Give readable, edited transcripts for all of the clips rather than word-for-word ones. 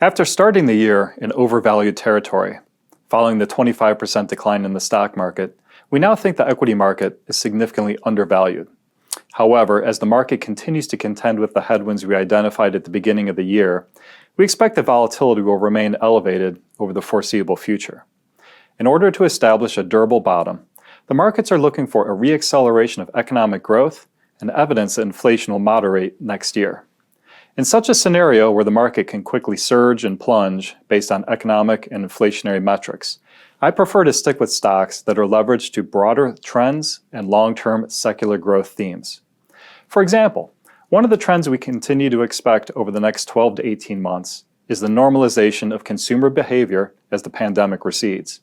After starting the year in overvalued territory, following the 25% decline in the stock market, we now think the equity market is significantly undervalued. However, as the market continues to contend with the headwinds we identified at the beginning of the year, we expect that volatility will remain elevated over the foreseeable future. In order to establish a durable bottom, the markets are looking for a re-acceleration of economic growth and evidence that inflation will moderate next year. In such a scenario where the market can quickly surge and plunge based on economic and inflationary metrics, I prefer to stick with stocks that are leveraged to broader trends and long-term secular growth themes. For example, one of the trends we continue to expect over the next 12 to 18 months is the normalization of consumer behavior as the pandemic recedes.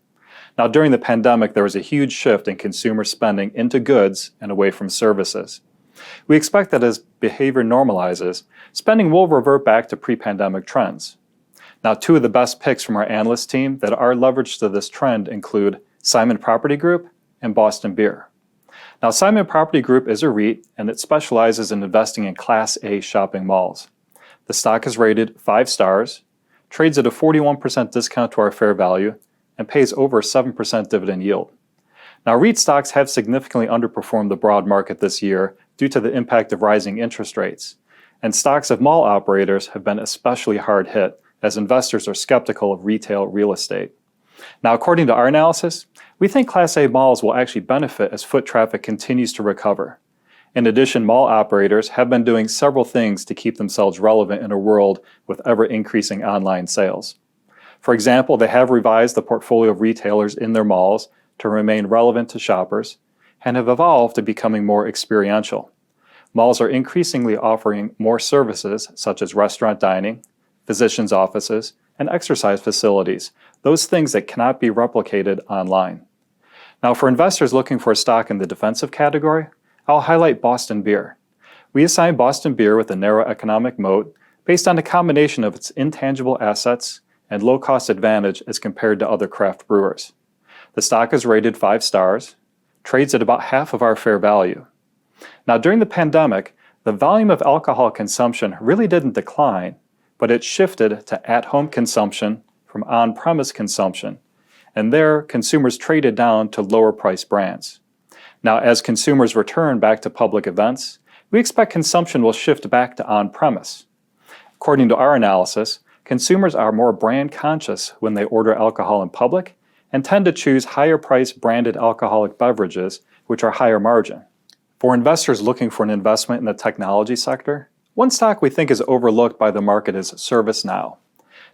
Now, during the pandemic, there was a huge shift in consumer spending into goods and away from services. We expect that as behavior normalizes, spending will revert back to pre-pandemic trends. Now, two of the best picks from our analyst team that are leveraged to this trend include Simon Property Group and Boston Beer. Now, Simon Property Group is a REIT, and it specializes in investing in Class A shopping malls. The stock is rated 5 stars, trades at a 41% discount to our fair value, and pays over a 7% dividend yield. Now, REIT stocks have significantly underperformed the broad market this year due to the impact of rising interest rates, and stocks of mall operators have been especially hard hit as investors are skeptical of retail real estate. Now, according to our analysis, we think Class A malls will actually benefit as foot traffic continues to recover. In addition, mall operators have been doing several things to keep themselves relevant in a world with ever-increasing online sales. For example, they have revised the portfolio of retailers in their malls to remain relevant to shoppers and have evolved to becoming more experiential. Malls are increasingly offering more services such as restaurant dining, physicians' offices, and exercise facilities, those things that cannot be replicated online. Now, for investors looking for a stock in the defensive category, I'll highlight Boston Beer. We assign Boston Beer with a narrow economic moat based on a combination of its intangible assets and low-cost advantage as compared to other craft brewers. The stock is rated 5 stars, trades at about half of our fair value. Now, during the pandemic, the volume of alcohol consumption really didn't decline, but it shifted to at-home consumption from on-premise consumption, and there consumers traded down to lower-priced brands. Now, as consumers return back to public events, we expect consumption will shift back to on-premise. According to our analysis, consumers are more brand conscious when they order alcohol in public and tend to choose higher-priced branded alcoholic beverages, which are higher margin. For investors looking for an investment in the technology sector, one stock we think is overlooked by the market is ServiceNow.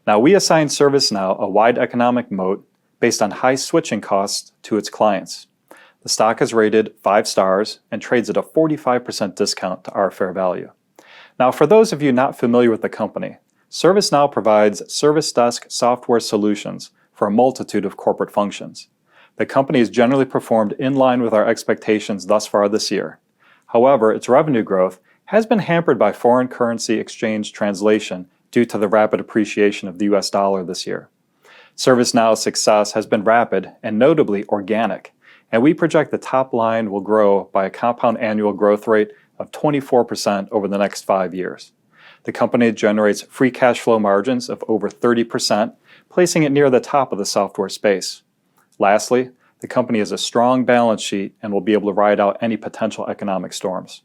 Now, we assign ServiceNow a wide economic moat based on high switching costs to its clients. The stock is rated 5 stars and trades at a 45% discount to our fair value. Now, for those of you not familiar with the company, ServiceNow provides service desk software solutions for a multitude of corporate functions. The company has generally performed in line with our expectations thus far this year. However, its revenue growth has been hampered by foreign currency exchange translation due to the rapid appreciation of the US dollar this year. ServiceNow's success has been rapid and notably organic, and we project the top line will grow by a compound annual growth rate of 24% over the next 5 years. The company generates free cash flow margins of over 30%, placing it near the top of the software space. Lastly, the company has a strong balance sheet and will be able to ride out any potential economic storms.